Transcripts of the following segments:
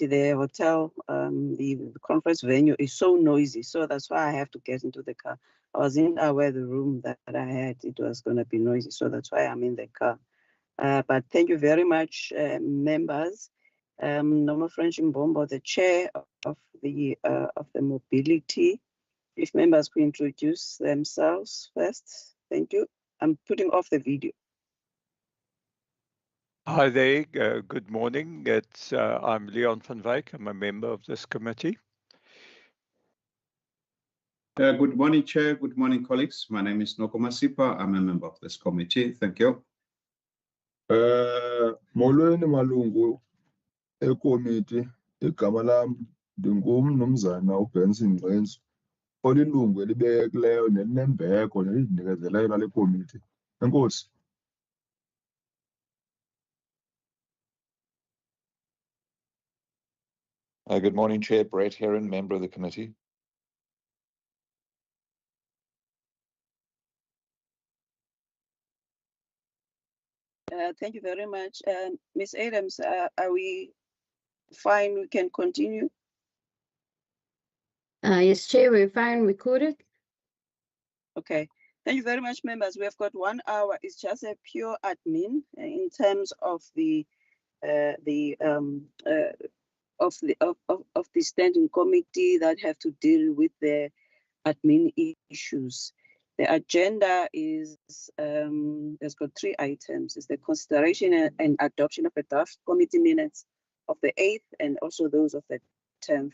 the hotel, the conference venue is so noisy. So that's why I have to get into the car. I wasn't aware the room that I had, it was going to be noisy. So that's why I'm in the car. But thank you very much, members. Norma French Mbombo, the chair of the mobility. If members could introduce themselves first. Thank you. I'm putting off the video. Hi there, good morning. I'm Leon van Wyk. I'm a member of this committee. Good morning, Chair. Good morning, colleagues. My name is Noko Masipa. I'm a member of this committee. Thank you. Molweni malungu ekomiti igama lam ndingumnumzana uBenson Ngqensu olilungu elibekekileyo nelinembeko nelizinikezeleyo lale komiti. Enkosi. Good morning, Chair. Brett Heron, member of the committee. Thank you very much. Ms. Adams, are we fine? We can continue? Yes, Chair, we're fine. Recorded. Okay. Thank you very much, members. We have got 1 hour. It's just a pure admin in terms of the standing committee that have to deal with the admin issues. The agenda is has got 3 items. It's the consideration and adoption of the draft committee minutes of the 8th and also those of the 10th.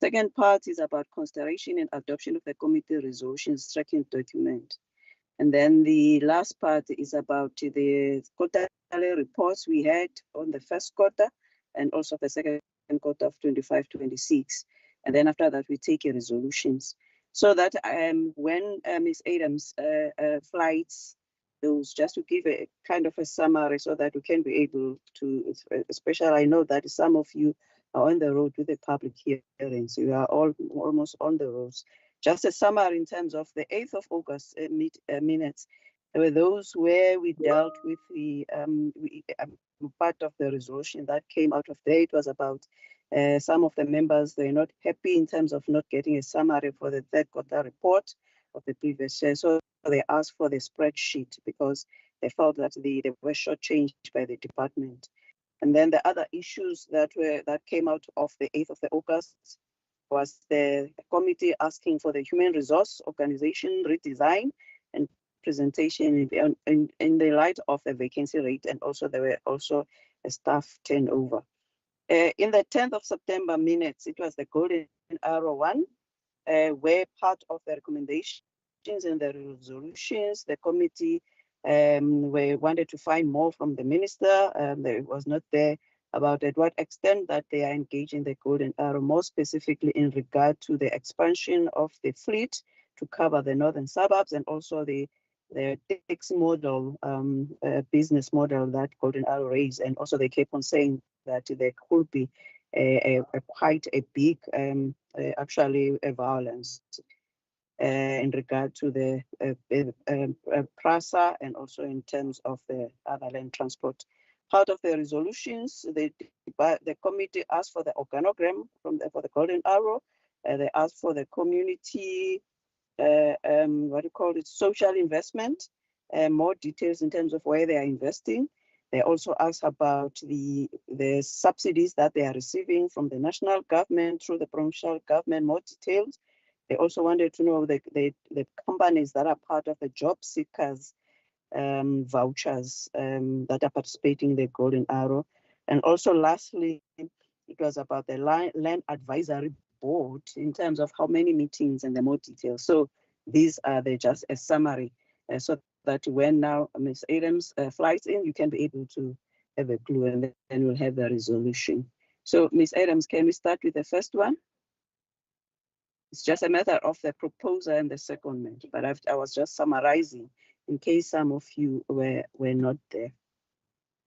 Second part is about consideration and adoption of the committee resolutions tracking document. And then the last part is about the quarterly reports we had on the first quarter and also the second quarter of 25-26. And then after that, we take your resolutions. So that when Ms. Adams flights those, just to give a kind of a summary so that we can be able to, especially I know that some of you are on the road with the public hearings. You are all almost on the roads. Just a summary in terms of the 8th of August minutes. There were those where we dealt with the part of the resolution that came out of there. It was about some of the members, they're not happy in terms of not getting a summary for the third quarter report of the previous year. So they asked for the spreadsheet because they felt that they were shortchanged by the department. And then the other issues that came out of the 8th of August was the committee asking for the human resource organization redesign and presentation in the light of the vacancy rate, and also there were also a staff turnover. In the 10th of September minutes, it was the Golden Arrow one, where part of the recommendations and the resolutions, the committee wanted to find more from the minister. There was not there about at what extent that they are engaging the Golden Arrow, more specifically in regard to the expansion of the fleet to cover the northern suburbs and also the taxi model, business model that Golden Arrow raised. And also they kept on saying that there could be quite a big, actually, a violence in regard to the PRASA and also in terms of the other land transport. Part of the resolutions, the committee asked for the organogram for the Golden Arrow. They asked for the community, social investment, more details in terms of where they are investing. They also asked about the subsidies that they are receiving from the national government through the provincial government, more details. They also wanted to know the companies that are part of the job seekers vouchers that are participating in the Golden Arrow. And also lastly, it was about the land advisory board in terms of how many meetings and the more details. So these are just a summary so that when now Ms. Adams flies in, you can be able to have a clue, and then we'll have the resolution. So Ms. Adams, can we start with the first one? It's just a matter of the proposer and the secondment, but I was just summarizing in case some of you were not there.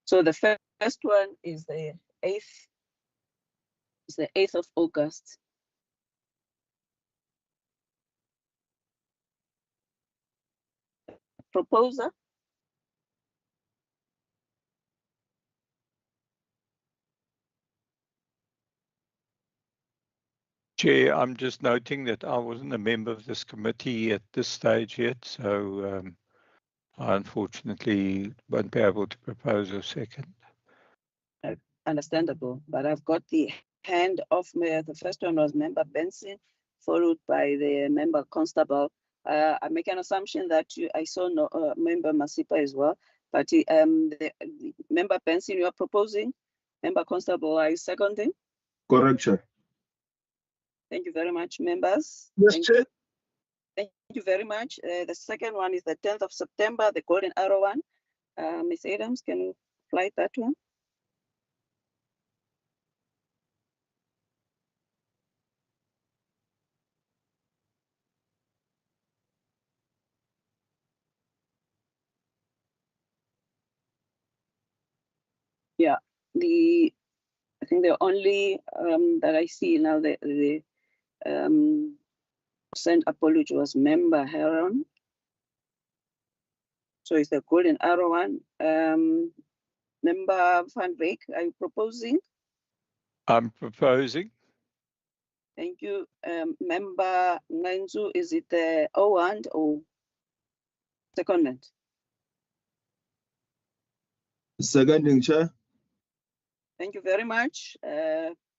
So the first one is the 8th. It's the 8th of August. Proposer. Chair, I'm just noting that I wasn't a member of this committee at this stage yet, so I unfortunately won't be able to propose a second. Understandable, but I've got the hand of Mayor. The first one was Member Benson, followed by the Member Constable. I make an assumption that I saw Member Masipa as well, but the Member Benson, you are proposing. Member Constable, are you seconding? Correct, Chair. Thank you very much, members. Yes, Chair. Thank you very much. The second one is the 10th of September, the Golden Arrow one. Ms. Adams, can you fly that one? Yeah, I think the only that I see now the sent apology was Member Heron. So it's the Golden Arrow one. Member Van Wyk, are you proposing? I'm proposing. Thank you. Member Nganzu, is it the O1 or secondment? Seconding, Chair. Thank you very much,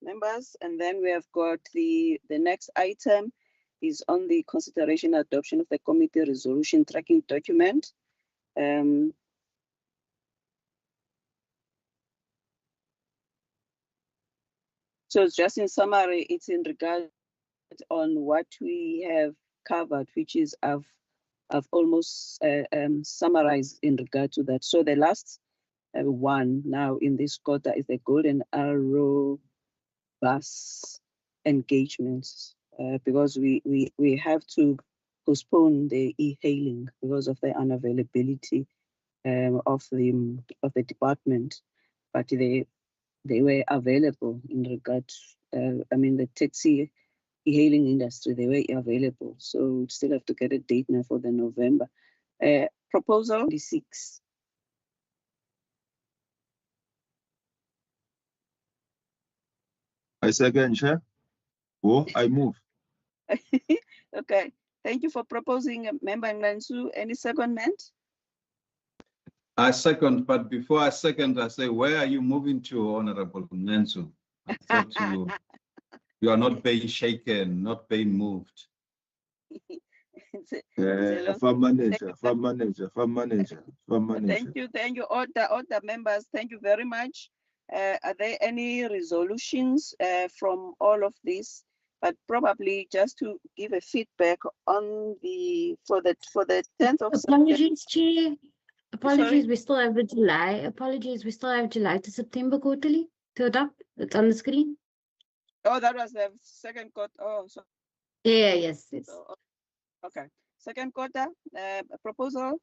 members. And then we have got the next item is on the consideration adoption of the committee resolution tracking document. So just in summary, it's in regard on what we have covered, which is I've almost summarized in regard to that. So the last one now in this quarter is the Golden Arrow bus engagements, because we have to postpone the e-hailing because of the unavailability of the department, but they were available in regard. I mean, the taxi e-hailing industry, they were available. So we still have to get a date now for the November. Proposal 26. I second, Chair. Oh, I move. Okay, thank you for proposing, Member Nganzu. Any secondment? I second, but before I second, I say, where are you moving to, Honorable Nganzu? I thought you are not being shaken, not being moved. Farm manager. Thank you, all the members. Thank you very much. Are there any resolutions from all of this? But probably just to give a feedback on for the 10th of Apologies, Chair. Apologies, Sorry? we still have the July. Apologies, we still have July to September quarterly to adopt. It's on the screen. Oh, that was the second quarter. Oh, so Yeah, yes. okay. Second quarter, proposer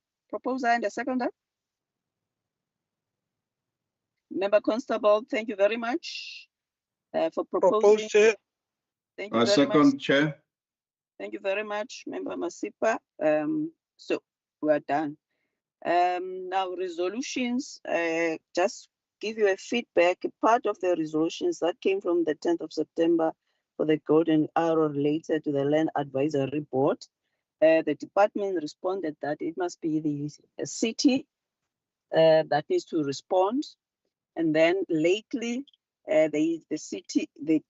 and a seconder. Member Constable, thank you very much for proposing. Chair. Thank you I very second, much. Chair. Thank you very much, Member Masipa. So we're done. Now resolutions, just give you a feedback. Part of the resolutions that came from the 10th of September for the Golden Arrow related to the Land Advisory Board. The department responded that it must be the city that needs to respond. And then lately, the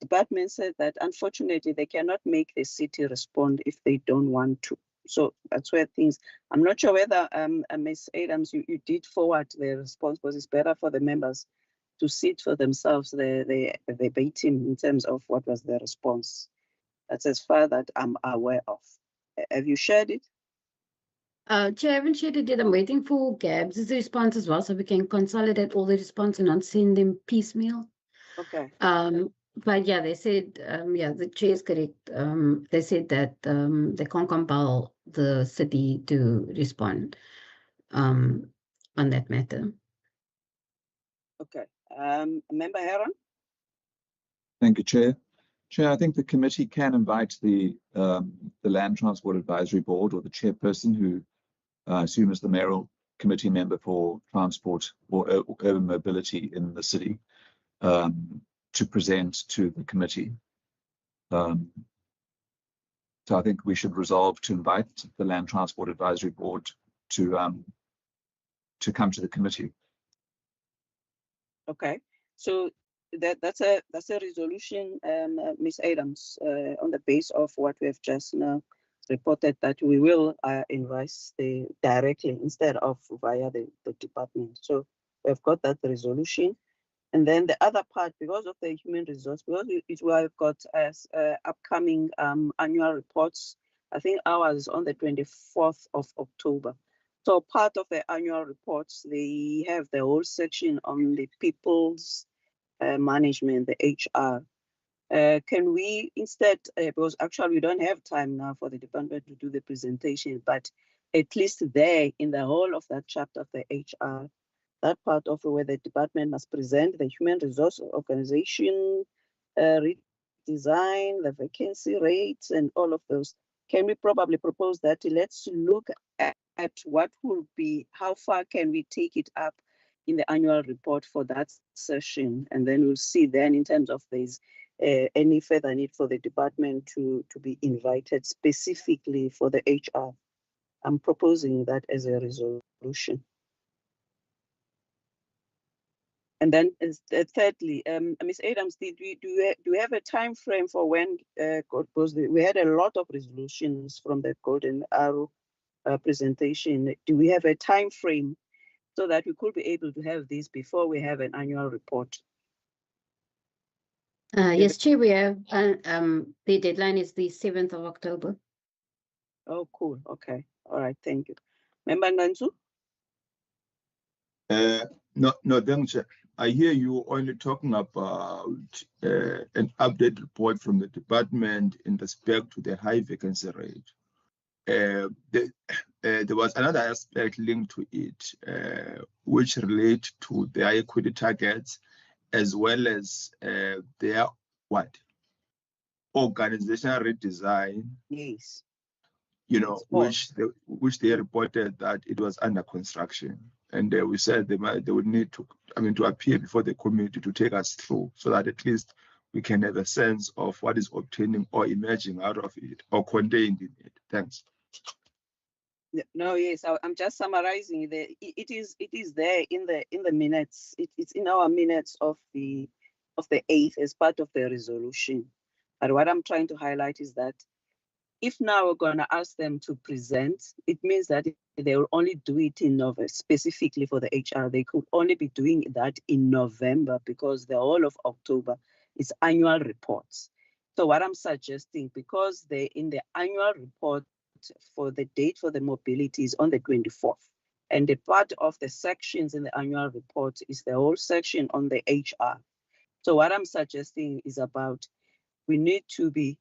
department said that unfortunately they cannot make the city respond if they don't want to. So that's where things, I'm not sure whether Ms. Adams, you did forward the response, because it's better for the members to see it for themselves, the verbatim in terms of what was the response. That's as far that I'm aware of. Have you shared it? Chair, I haven't shared it yet. I'm waiting for Gabs' response as well, so we can consolidate all the response and not send them piecemeal. Okay. But yeah, they said, yeah, the chair is correct. They said that they can't compel the city to respond on that matter. Okay. Member Heron? Thank you, Chair. Chair, I think the committee can invite the Land Transport Advisory Board or the chairperson, who I assume is the mayoral committee member for transport or urban mobility in the city, to present to the committee. So I think we should resolve to invite the Land Transport Advisory Board to come to the committee. Okay, so that's a resolution, Ms. Adams, on the base of what we have just now reported, that we will invite directly instead of via the department. So we've got that resolution. And then the other part, because of the human resource, because we've got as upcoming annual reports. I think ours on the 24th of October. So part of the annual reports, they have the whole section on the people's management, the HR. Can we instead, because actually we don't have time now for the department to do the presentation, but at least there in the whole of that chapter of the HR, that part of where the department must present the human resource organization, redesign, the vacancy rates, and all of those. Can we probably propose that? Let's look at what will be, how far can we take it up in the annual report for that session, and then we'll see then in terms of this any further need for the department to be invited specifically for the HR. I'm proposing that as a resolution. And then thirdly, Ms. Adams, do we have a time frame for when, because we had a lot of resolutions from the Golden Arrow presentation. Do we have a time frame so that we could be able to have this before we have an annual report? Yes, Chair, we have, the deadline is the 7th of October. Oh, cool. Okay. All right. Thank you. Member Nansu? No, thanks. I hear you only talking about an update report from the department in respect to the high vacancy rate. There was another aspect linked to it, which relate to their equity targets, as well as their organizational redesign. Yes. You know, which they reported that it was under construction, and we said they would need to, to appear before the committee to take us through, so that at least we can have a sense of what is obtaining or emerging out of it or contained in it. Thanks. No, yes, I'm just summarizing. It is there in the minutes. It's in our minutes of the 8th as part of the resolution. But what I'm trying to highlight is that if now we're going to ask them to present, it means that they will only do it in November, specifically for the HR. They could only be doing that in November because the whole of October is annual reports. So what I'm suggesting, because they in the annual report for the date for the mobility is on the 24th, and the part of the sections in the annual report is the whole section on the HR. So what I'm suggesting is about, we need to be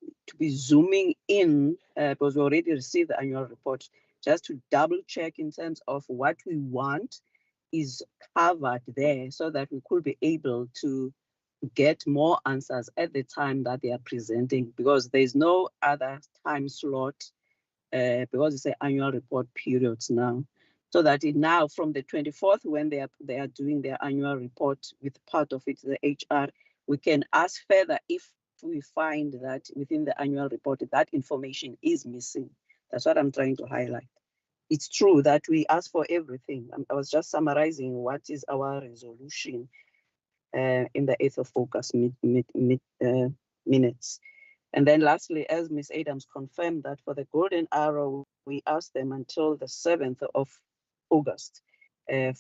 zooming in because we already received the annual report, just to double check in terms of what we want is covered there, so that we could be able to get more answers at the time that they are presenting, because there's no other time slot because it's an annual report periods now. So that now from the 24th, when they are doing their annual report with part of it, the HR, we can ask further if we find that within the annual report that information is missing. That's what I'm trying to highlight. It's true that we ask for everything. I was just summarizing what is our resolution in the 8th of August minutes. And then lastly, as Ms. Adams confirmed that for the Golden Arrow, we asked them until the 7th of August to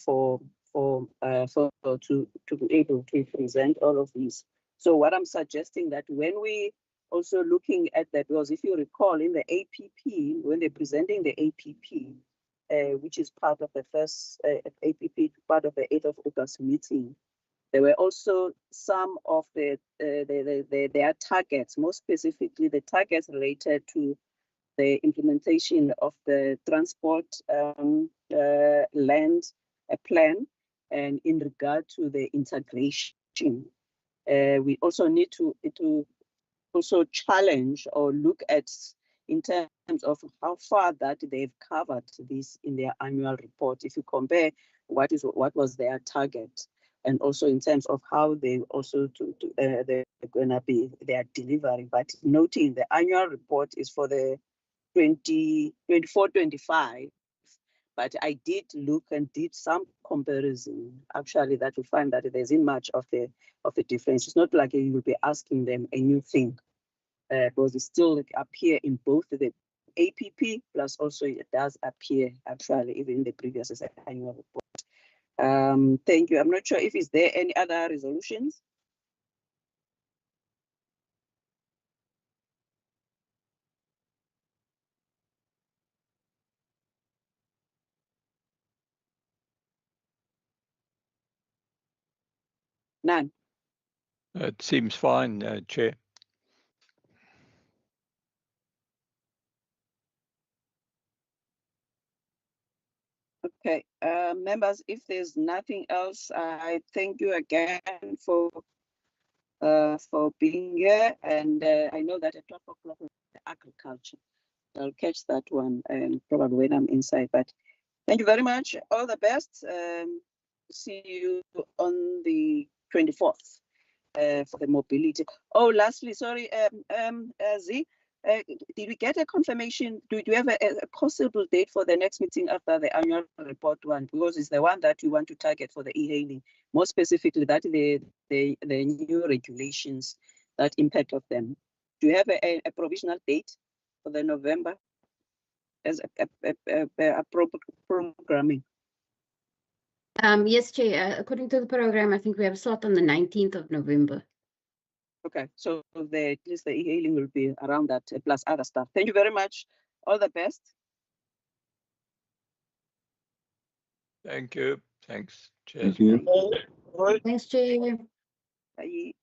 be able to present all of these. So what I'm suggesting that when we also looking at that, because if you recall in the APP, when they're presenting the APP, which is part of the first APP, part of the 8th of August meeting, there were also some of their targets, more specifically the targets related to the implementation of the transport land plan, and in regard to the integration. We also need to also challenge or look at in terms of how far that they've covered this in their annual report. If you compare what was their target and also in terms of how they also they're gonna be their delivery. But noting the annual report is for the 2024-25. But I did look and did some comparison. Actually, that you find that there isn't much of the difference. It's not like you will be asking them a new thing, because it still appear in both the APP plus also it does appear actually even in the previous annual report. Thank you. I'm not sure if is there any other resolutions. None. It seems fine, Chair. Okay, members, if there's nothing else, I thank you again for being here. And I know that at 12 o'clock agriculture, I'll catch that one and probably when I'm inside. But thank you very much. All the best. See you on the 24th for the mobility. Oh, lastly, sorry, Z. Did we get a confirmation? Do you have a possible date for the next meeting after the annual report one? Because it's the one that you want to target for the e-hailing, more specifically that the new regulations, that impact of them. Do you have a provisional date for the November as a programming? Yes, Chair. According to the program, I think we have a slot on the 19th of November. Okay, so at least the e-hailing will be around that, plus other stuff. Thank you very much. All the best. Thank you. Thanks, Chair. Thank you. Thanks, Chair. Bye.